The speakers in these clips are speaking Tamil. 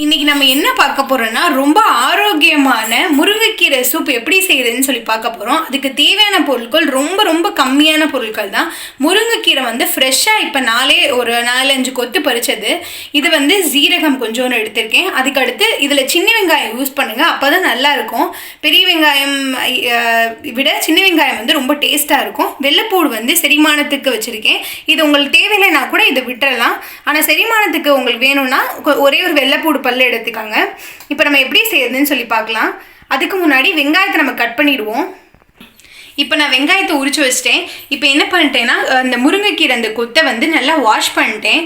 இன்னைக்கு நம்ம என்ன பார்க்க போறோம்னா ரொம்ப ஆரோக்கியமான முருங்கைக்கீரை சூப் எப்படி செய்யறதுன்னு சொல்லி பார்க்க போறோம். அதுக்கு தேவையான பொருட்கள் ரொம்ப ரொம்ப கம்மியான பொருட்கள் தான். முருங்கைக்கீரை வந்து ஃப்ரெஷ்ஷாக இப்போ ஒரு 4-5 கொத்து பறிச்சது. இது வந்து ஜீரகம் கொஞ்சோன்னு எடுத்திருக்கேன். அதுக்கடுத்து இதில் சின்ன வெங்காயம் யூஸ் பண்ணுங்க, அப்போதான் நல்லா இருக்கும். பெரிய வெங்காயம் விட சின்ன வெங்காயம் வந்து ரொம்ப டேஸ்ட்டாக இருக்கும். வெள்ளைப்பூடு வந்து செரிமானத்துக்கு வச்சுருக்கேன். இது உங்களுக்கு தேவையில்லைன்னா கூட இதை விட்டுறலாம். ஆனால் செரிமானத்துக்கு உங்களுக்கு வேணும்னா ஒரே ஒரு வெள்ளைப்பூடு பல்ல எடுத்துக்காங்க. இப்போ நம்ம எப்படி செய்யறதுன்னு சொல்லி பார்க்கலாம். அதுக்கு முன்னாடி வெங்காயத்தை நம்ம கட் பண்ணிடுவோம். இப்போ நான் வெங்காயத்தை உரிச்சு வச்சிட்டேன். இப்போ என்ன பண்ணிட்டேன்னா அந்த முருங்கைக்கீரை அந்த கொத்தை வந்து நல்லா வாஷ் பண்ணிட்டேன்.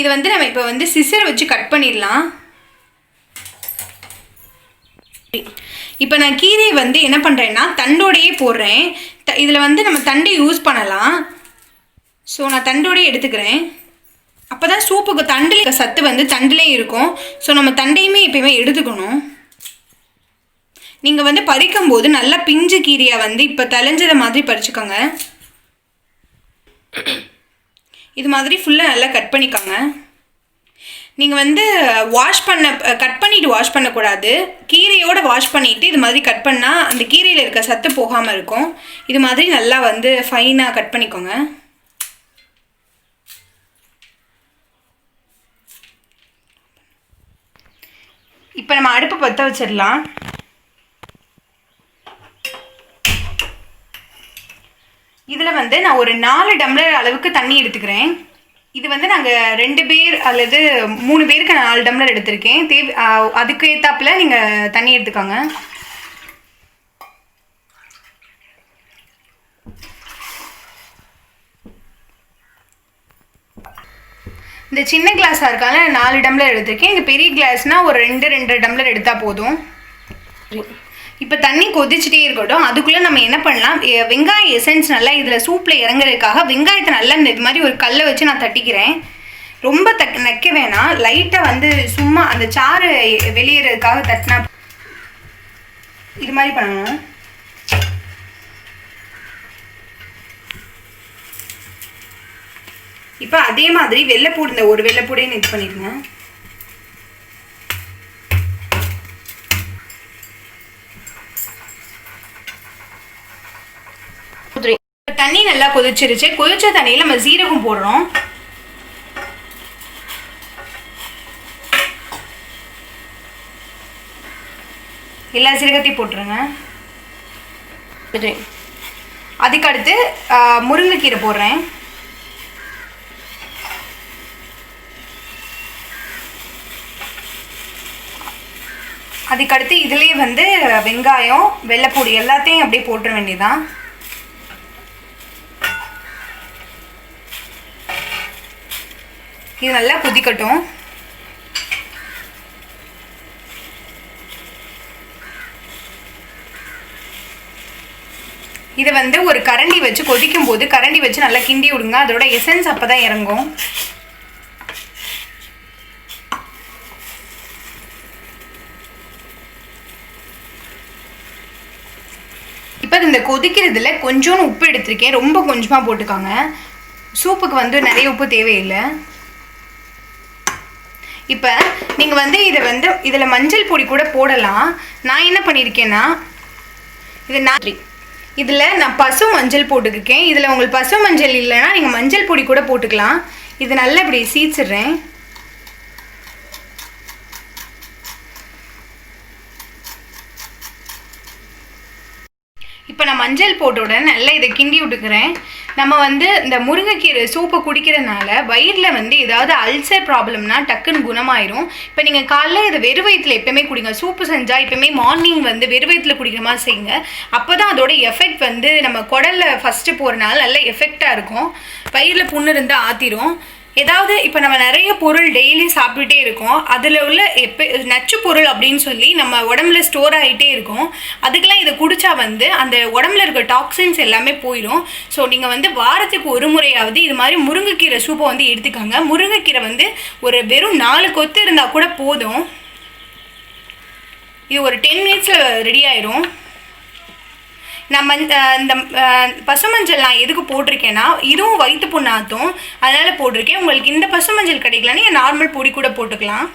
இது வந்து நம்ம இப்போ வந்து சிசர் வச்சு கட் பண்ணிடலாம். இப்போ நான் கீரையை வந்து என்ன பண்ணுறேன்னா தண்டோடையே போடுறேன். இதில் வந்து நம்ம தண்டை யூஸ் பண்ணலாம். ஸோ நான் தண்டோடையே எடுத்துக்கிறேன். அப்போ தான் சூப்புக்கு தண்டில் சத்து வந்து தண்டிலே இருக்கும். ஸோ நம்ம தண்டையுமே எப்பயுமே எடுத்துக்கணும். நீங்கள் வந்து பறிக்கும் போது நல்லா பிஞ்சு கீரையாக வந்து இப்போ தலைஞ்சதை மாதிரி பறிச்சுக்கோங்க. இது மாதிரி ஃபுல்லாக நல்லா கட் பண்ணிக்கோங்க. நீங்கள் வந்து கட் பண்ணிவிட்டு வாஷ் பண்ணக்கூடாது. கீரையோடு வாஷ் பண்ணிவிட்டு இது மாதிரி கட் பண்ணால் அந்த கீரையில் இருக்க சத்து போகாமல் இருக்கும். இது மாதிரி நல்லா வந்து ஃபைனாக கட் பண்ணிக்கோங்க. இப்போ நம்ம அடுப்பு பற்ற வச்சிடலாம். இதில் வந்து நான் ஒரு 4 டம்ளர் அளவுக்கு தண்ணி எடுத்துக்கிறேன். இது வந்து நாங்கள் 2 பேர் அல்லது 3 பேருக்கு 4 டம்ளர் எடுத்திருக்கேன். அதுக்கு ஏற்றாப்புல நீங்கள் தண்ணி எடுத்துக்கோங்க. இந்த சின்ன கிளாஸாக இருக்கால 4 டம்ளர் எடுத்திருக்கேன். இந்த பெரிய கிளாஸ்னால் ஒரு 2-2.5 டம்ளர் எடுத்தால் போதும். இப்போ தண்ணி கொதிச்சுட்டே இருக்கட்டும். அதுக்குள்ளே நம்ம என்ன பண்ணலாம், வெங்காய எசன்ஸ் நல்லா இதில் சூப்பில் இறங்குறதுக்காக வெங்காயத்தை நல்லா இது மாதிரி ஒரு கல்லை வச்சு நான் தட்டிக்கிறேன். ரொம்ப நக்க வேணாம், லைட்டாக வந்து சும்மா அந்த சாறு வெளியேறதுக்காக தட்டினா இது மாதிரி பண்ணணும். இப்போ அதே மாதிரி வெள்ளைப்பூடு, இந்த ஒரு வெள்ளைப்பூடையும் இது பண்ணிடுங்க. தண்ணி நல்லா கொதிச்சிருச்சு. கொதிச்ச தண்ணியில் நம்ம சீரகம் போடுறோம். எல்லா சீரகத்தையும் போட்டுருங்க. அதுக்கடுத்து முருங்கைக்கீரை போடுறேன். அதுக்கடுத்து இதுலேயே வந்து வெங்காயம், வெள்ளைப்பூடி எல்லாத்தையும் அப்படியே போட்டுற வேண்டியதான். இது நல்லா கொதிக்கட்டும். இதை வந்து ஒரு கரண்டி வச்சு கொதிக்கும் போது கரண்டி வச்சு நல்லா கிண்டி விடுங்க. அதோட எசன்ஸ் அப்போ தான் இறங்கும். இப்போ இந்த கொதிக்கிறதுல கொஞ்சோன்னு உப்பு எடுத்திருக்கேன். ரொம்ப கொஞ்சமாக போட்டுக்கோங்க. சூப்புக்கு வந்து நிறைய உப்பு தேவையில்லை. இப்போ நீங்கள் வந்து இதில் மஞ்சள் பொடி கூட போடலாம். நான் என்ன பண்ணியிருக்கேன்னா இதில் நான் பசு மஞ்சள் போட்டுக்கிருக்கேன். இதில் உங்களுக்கு பசு மஞ்சள் இல்லைன்னா நீங்கள் மஞ்சள் பொடி கூட போட்டுக்கலாம். இது நல்லா இப்படி சீச்சிடுறேன். இப்போ நான் மஞ்சள் போட்ட உடனே நல்லா இதை கிண்டி விட்டுக்கிறேன். நம்ம வந்து இந்த முருங்கைக்கீரை சூப்பை குடிக்கிறதுனால வயிறில் வந்து ஏதாவது அல்சர் ப்ராப்ளம்னா டக்குன்னு குணமாயிரும். இப்போ நீங்கள் காலைல இதை வெறு வயிற்றில் எப்போயுமே குடிங்க. சூப்பு செஞ்சால் எப்போயுமே மார்னிங் வந்து வெறு வயிற்றில் குடிக்கிற மாதிரி செய்யுங்க. அப்போ தான் அதோட எஃபெக்ட் வந்து நம்ம குடலில் ஃபஸ்ட்டு போகிறனால நல்ல எஃபெக்டாக இருக்கும். வயிறில் புண்ணு இருந்தால் ஆற்றிடும். ஏதாவது இப்போ நம்ம நிறைய பொருள் டெய்லி சாப்பிட்டுட்டே இருக்கோம். அதில் உள்ள நச்சு பொருள் அப்படின்னு சொல்லி நம்ம உடம்புல ஸ்டோர் ஆகிட்டே இருக்கும். அதுக்கெல்லாம் இதை குடித்தா வந்து அந்த உடம்புல இருக்க டாக்ஸின்ஸ் எல்லாமே போயிடும். ஸோ நீங்கள் வந்து வாரத்துக்கு ஒரு முறையாவது இது மாதிரி முருங்கைக்கீரை சூப்பை வந்து எடுத்துக்கோங்க. முருங்கைக்கீரை வந்து ஒரு வெறும் 4 கொத்து இருந்தால் கூட போதும். இது ஒரு 10 மினிட்ஸில் ரெடி ஆயிரும். நான் இந்த பசுமஞ்சள் நான் எதுக்கு போட்டிருக்கேன்னா இதுவும் வயிற்று புண்ணாத்தும், அதனால் போட்டிருக்கேன். உங்களுக்கு இந்த பசுமஞ்சள் கிடைக்கலன்னா நீங்கள் நார்மல் பொடி கூட போட்டுக்கலாம்.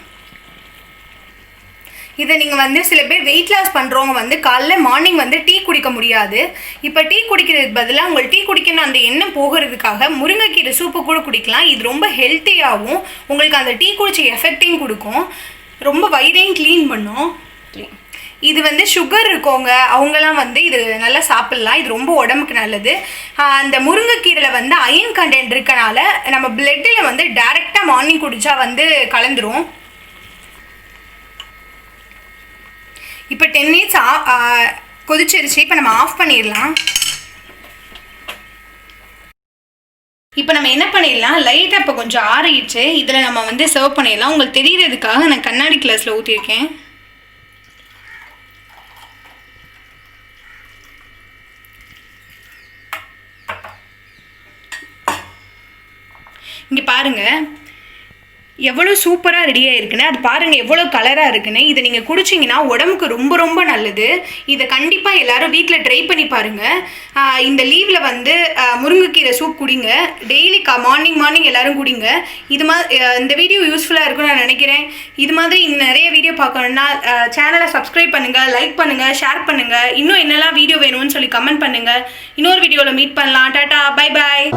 இதை நீங்கள் வந்து சில பேர் வெயிட் லாஸ் பண்ணுறவங்க வந்து காலைல மார்னிங் வந்து டீ குடிக்க முடியாது. இப்போ டீ குடிக்கிறதுக்கு பதிலாக உங்களுக்கு டீ குடிக்கணும் அந்த எண்ணம் போகிறதுக்காக முருங்கைக்கீரை சூப்பு கூட குடிக்கலாம். இது ரொம்ப ஹெல்த்தியாகவும் உங்களுக்கு அந்த டீ குடிச்ச எஃபெக்டையும் கொடுக்கும். ரொம்ப வயிறையும் க்ளீன் பண்ணும். இது வந்து சுகர் இருக்கவங்க அவங்கெல்லாம் வந்து இது நல்லா சாப்பிட்லாம். இது ரொம்ப உடம்புக்கு நல்லது. அந்த முருங்கைக்கீரையில் வந்து அயன் கண்டென்ட் இருக்கனால நம்ம பிளட்டில் வந்து டைரெக்டாக மார்னிங் குடித்தா வந்து கலந்துரும். இப்போ 10 மினிட்ஸ் கொதிச்சிருச்சு. இப்போ நம்ம ஆஃப் பண்ணிடலாம். இப்போ நம்ம என்ன பண்ணிடலாம், லைட்டாக இப்போ கொஞ்சம் ஆறிடுச்சு. இதில் நம்ம வந்து சர்வ் பண்ணிடலாம். உங்களுக்கு தெரியறதுக்காக நான் கண்ணாடி கிளாஸில் ஊற்றிருக்கேன். இங்கே பாருங்கள் எவ்வளோ சூப்பராக ரெடியாக இருக்குன்னு. அது பாருங்கள் எவ்வளோ கலராக இருக்குன்னு. இதை நீங்கள் குடிச்சிங்கன்னா உடம்புக்கு ரொம்ப ரொம்ப நல்லது. இதை கண்டிப்பாக எல்லோரும் வீட்டில் ட்ரை பண்ணி பாருங்கள். இந்த லீவில் வந்து முருங்கைக்கீரை சூப் குடிங்க. டெய்லி மார்னிங் எல்லோரும் குடிங்க. இது மாதிரி இந்த வீடியோ யூஸ்ஃபுல்லாக இருக்கும்னு நான் நினைக்கிறேன். இது மாதிரி நிறைய வீடியோ பார்க்கணுன்னா சேனலை சப்ஸ்கிரைப் பண்ணுங்கள், லைக் பண்ணுங்கள், ஷேர் பண்ணுங்கள். இன்னும் என்னெல்லாம் வீடியோ வேணும்னு சொல்லி கமெண்ட் பண்ணுங்கள். இன்னொரு வீடியோவில் மீட் பண்ணலாம். Tata, bye bye.